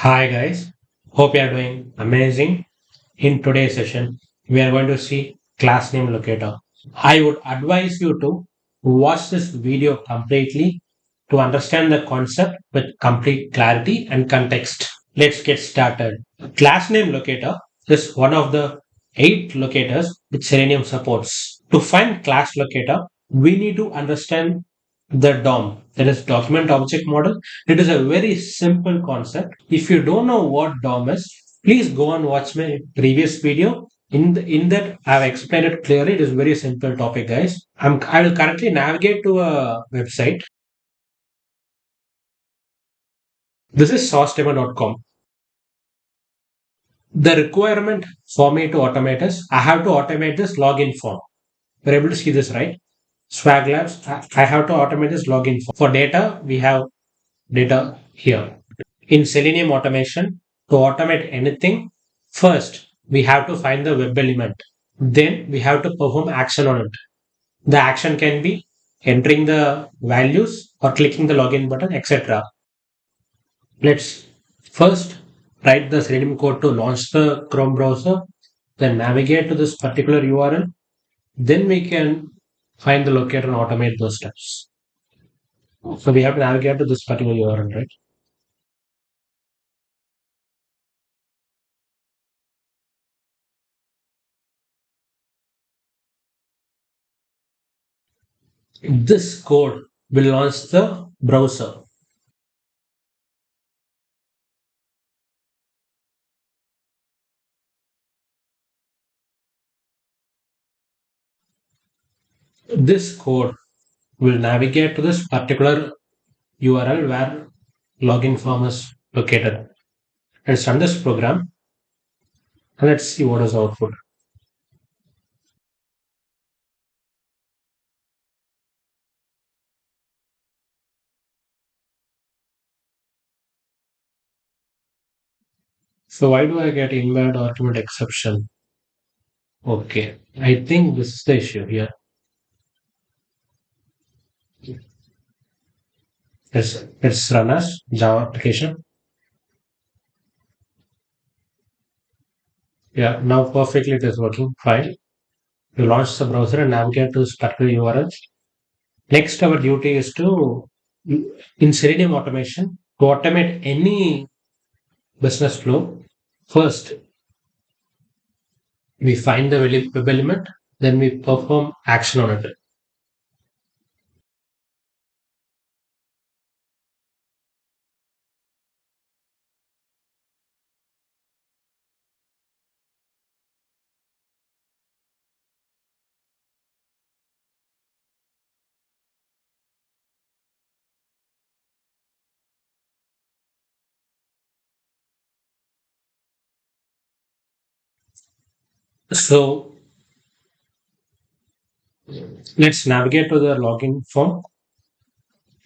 Hi guys, hope you are doing amazing. In today's session, we are going to see class name locator. I would advise you to watch this video completely to understand the concept with complete clarity and context. Let's get started. Class name locator is one of the 8 locators which Selenium supports. To find class locator, we need to understand the DOM, that is document object model. It is a very simple concept. If you don't know what DOM is, please go and watch my previous video. In that I have explained it clearly. It is very simple topic, guys. I will currently navigate to a website. This is sourcedemo.com. The requirement for me to automate is I have to automate this login form. We're able to see this, right? Swag Labs, I have to automate this login form. For data, we have data here. In Selenium automation, to automate anything, first we have to find the web element. Then we have to perform action on it. The action can be entering the values or clicking the login button, etc. Let's first write the Selenium code to launch the Chrome browser, then navigate to this particular URL. Then we can find the locator and automate those steps. So we have to navigate to this particular URL, right? This code will launch the browser. This code will navigate to this particular URL where login form is located. Let's run this program and let's see what is the output. So why do I get invalid argument exception? Okay, I think this is the issue here. Let's run as Java application. Yeah, now perfectly it is working fine. You launch the browser and navigate to this particular URL. Next, our duty is to, in Selenium automation, to automate any business flow. First, we find the web element, then we perform action on it. So let's navigate to the login form.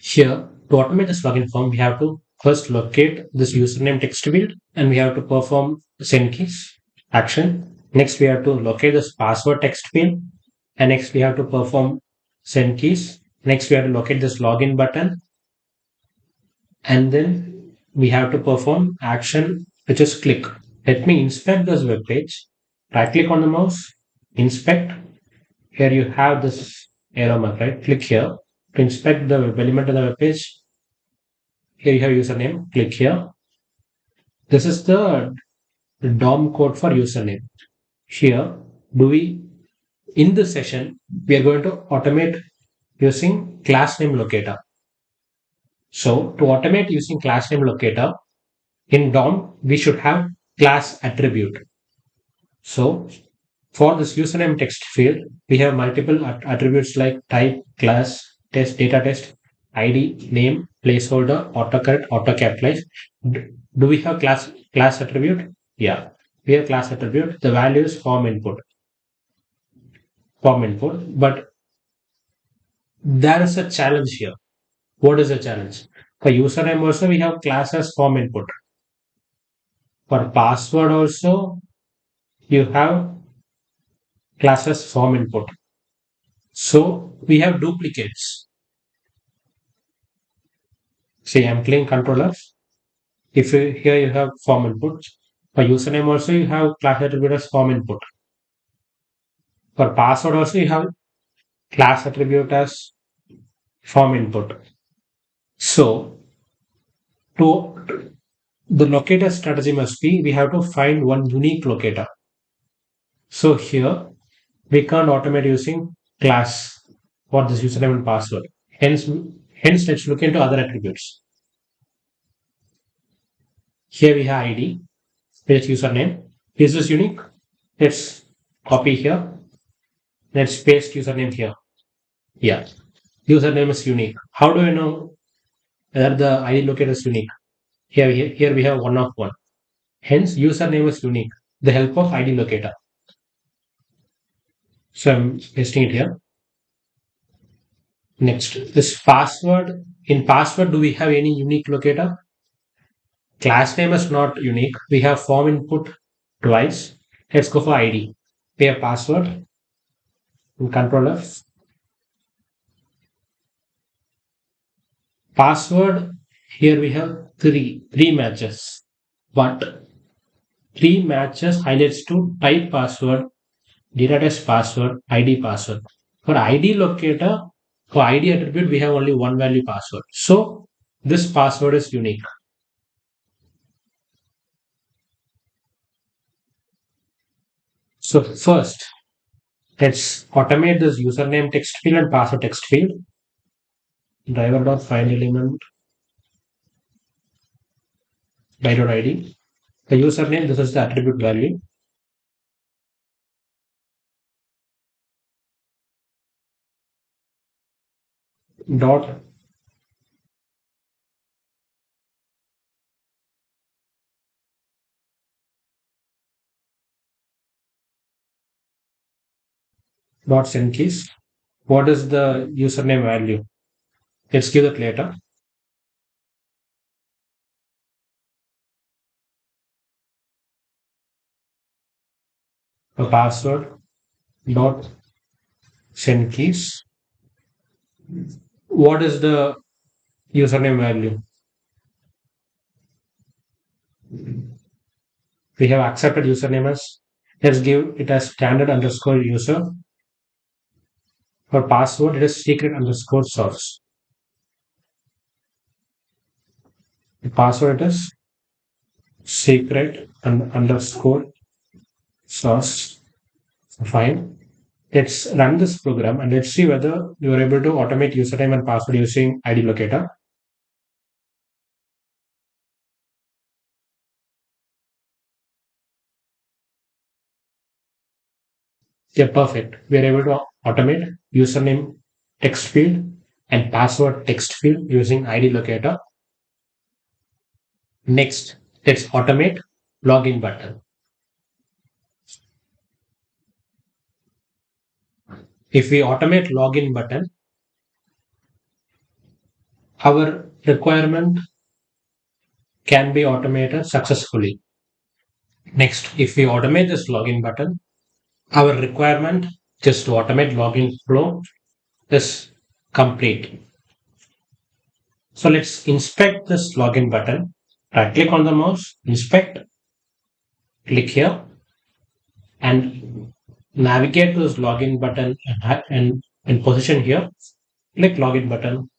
Here, to automate this login form, we have to first locate this username text field and we have to perform send keys action. Next, we have to locate this password text field and next we have to perform send keys. Next, we have to locate this login button and then we have to perform action which is click. Let me inspect this web page. Right click on the mouse, inspect. Here you have this arrow mark, right? Click here to inspect the web element of the web page. Here you have username, click here. This is the DOM code for username. Here, do we, in this session, we are going to automate using class name locator. So to automate using class name locator, in DOM, we should have class attribute. So for this username text field, we have multiple attributes like type, class, test, data test, ID, name, placeholder, autocorrect, auto capitalize. Do we have class attribute? Yeah, we have class attribute. The value is form input. But there is a challenge here. What is the challenge? For username also we have class as form input. For password also you have class as form input. So we have duplicates. See, I'm clicking controllers. Here you have form input. For username also you have class attribute as form input. For password also you have class attribute as form input. So to the locator strategy must be we have to find one unique locator. So here we can't automate using class for this username and password. Hence let's look into other attributes. Here we have ID, which is username. Is this unique? Let's copy here. Let's paste username here. Yeah, username is unique. How do I know whether the ID locator is unique? Here we have one of one. Hence, username is unique. The help of ID locator. So I'm pasting it here. Next, this password. In password, do we have any unique locator? Class name is not unique. We have form input twice. Let's go for ID. We have password and control F. Password, here we have three matches. But three matches highlights to type password, data type password, ID password. For ID locator, for ID attribute, we have only one value password. So this password is unique. So first, let's automate this username text field and password text field. Driver.find element by.id. The username, this is the attribute value. Dot dot send keys. What is the username value? Let's give that later. The password dot send keys. What is the username value? We have accepted username as, let's give it as standard underscore user. For password, it is secret underscore source. The password is secret and underscore source. Fine. Let's run this program and let's see whether you are able to automate username and password using ID locator. Yeah, perfect. We are able to automate username text field and password text field using ID locator. Next, let's automate login button. If we automate login button, our requirement can be automated successfully. Next, if we automate this login button, our requirement just to automate login flow is complete. So let's inspect this login button. Right click on the mouse, inspect, click here, and navigate to this login button and position here. Click login button.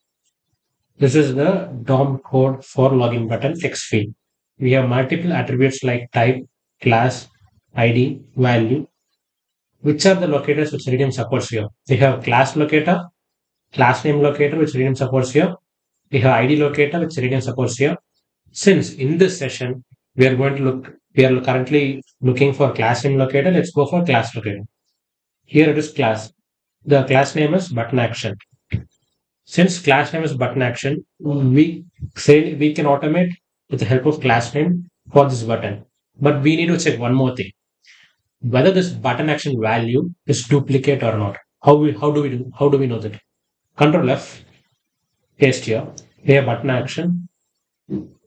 This is the DOM code for login button text field. We have multiple attributes like type, class, ID, value. Which are the locators which Selenium supports here? We have class locator, class name locator which Selenium supports here. We have ID locator which Selenium supports here. Since in this session we are currently looking for class name locator. Let's go for class locator. Here it is class. The class name is button action. Since class name is button action, we say we can automate with the help of class name for this button. But we need to check one more thing, whether this button action value is duplicate or not. How do we know that? Control F, paste here. Here button action.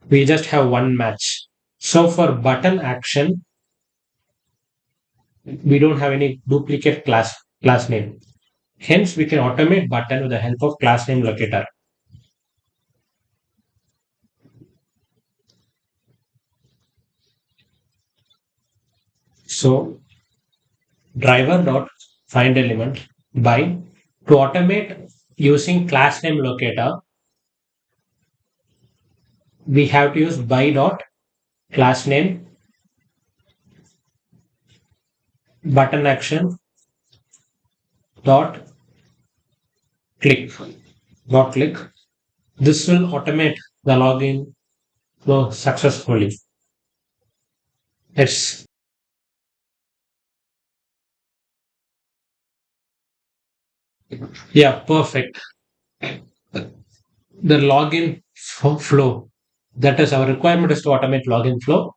We just have one match. So for button action, we don't have any duplicate class name. Hence, we can automate button with the help of class name locator. So driver dot find element by to automate using class name locator, we have to use by dot class name button action dot click dot click. This will automate the login flow successfully. It's yeah, perfect. The login flow. That is our requirement is to automate login flow.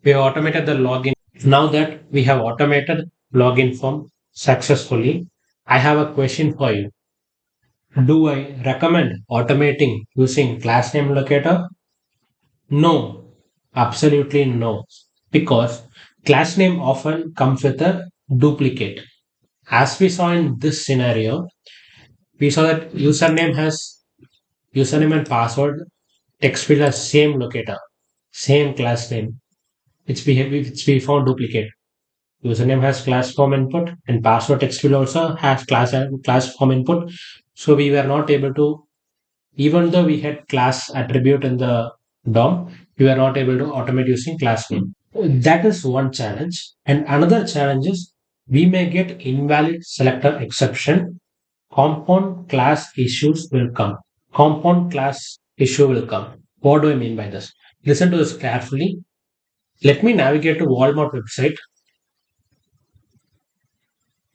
We have automated the login. Now that we have automated login form successfully, I have a question for you. Do I recommend automating using class name locator? No, absolutely no. Because class name often comes with a duplicate. As we saw in this scenario, we saw that username and password text field has same locator, same class name, which we found duplicate. Username has class form input and password text field also has class form input. So we were not able to, even though we had class attribute in the DOM, we were not able to automate using class name. That is one challenge. And another challenge is we may get invalid selector exception. Compound class issues will come. Compound class issue will come. What do I mean by this? Listen to this carefully. Let me navigate to Walmart website.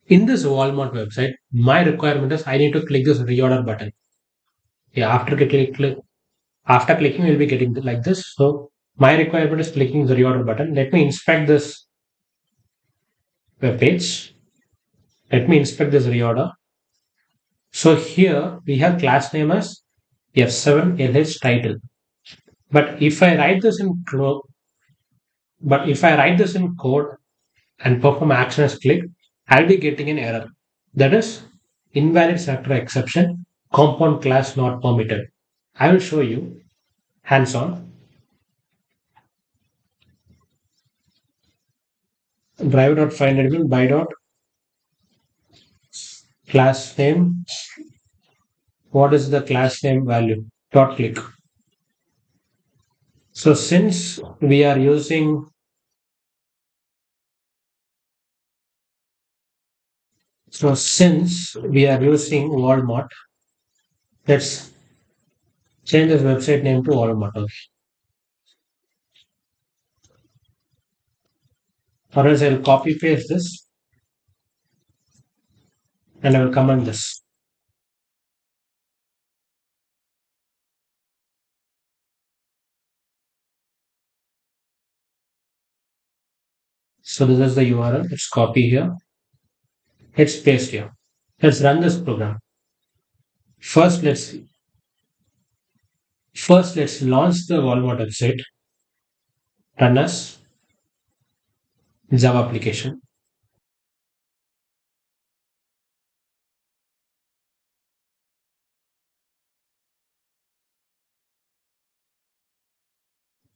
In this Walmart website, my requirement is I need to click this reorder button. Yeah, after clicking, we'll be getting like this. So my requirement is clicking the reorder button. Let me inspect this web page. Let me inspect this reorder. So here we have class name as F7LH title. But if I write this in code and perform action as click, I'll be getting an error. That is invalid selector exception, compound class not permitted. I will show you hands on. Driver.find element by dot class name. What is the class name value? Dot click. So since we are using Walmart, let's change this website name to Walmart. Or else I'll copy paste this and I will comment this. So this is the URL. Let's copy here. Let's paste here. Let's run this program. First, let's launch the Walmart website. Run as Java application.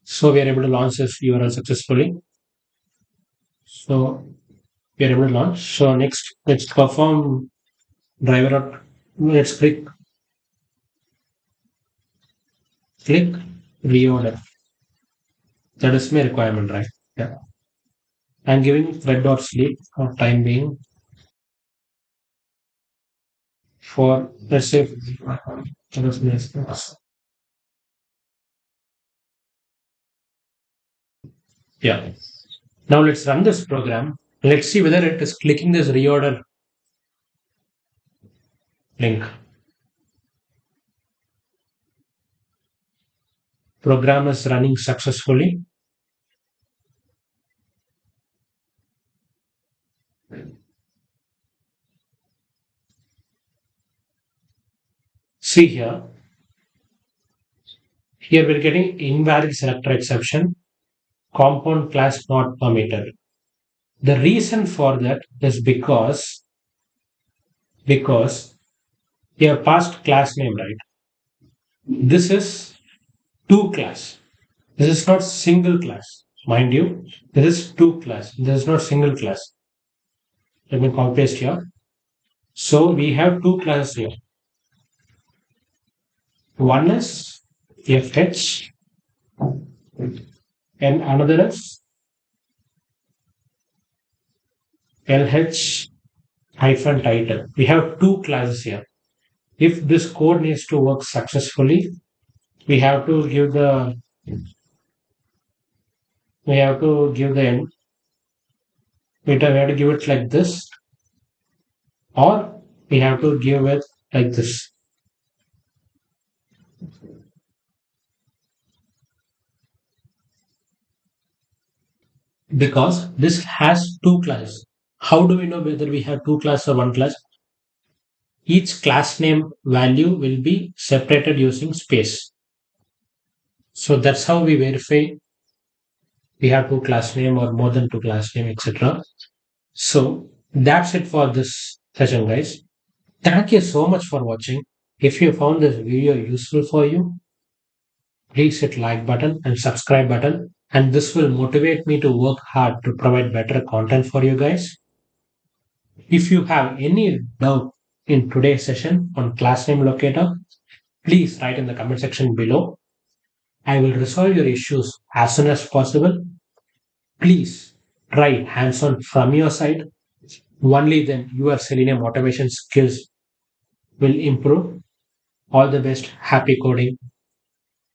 So we are able to launch this URL successfully. So we are able to launch. So next, let's perform driver. Let's click reorder. That is my requirement, right? Yeah. I'm giving thread.sleep for time being for let's say yeah. Now let's run this program. Let's see whether it is clicking this reorder link. Program is running successfully. See here. Here we're getting invalid selector exception, compound class not permitted. The reason for that is because you have passed class name, right? This is two class. This is not single class. Mind you, this is two class. This is not single class. Let me copy paste here. So we have two classes here. One is FH and another is LH hyphen title. We have two classes here. If this code needs to work successfully, we have to give the we have to give the we have to give it like this, or we have to give it like this, because this has two classes. How do we know whether we have two classes or one class? Each class name value will be separated using space. So that's how we verify we have two class name or more than two class name, etc. So that's it for this session, guys. Thank you so much for watching. If you found this video useful for you, please hit like button and subscribe button. And this will motivate me to work hard to provide better content for you guys. If you have any doubt in today's session on class name locator, please write in the comment section below. I will resolve your issues as soon as possible. Please try hands-on from your side. Only then your Selenium automation skills will improve. All the best. Happy coding.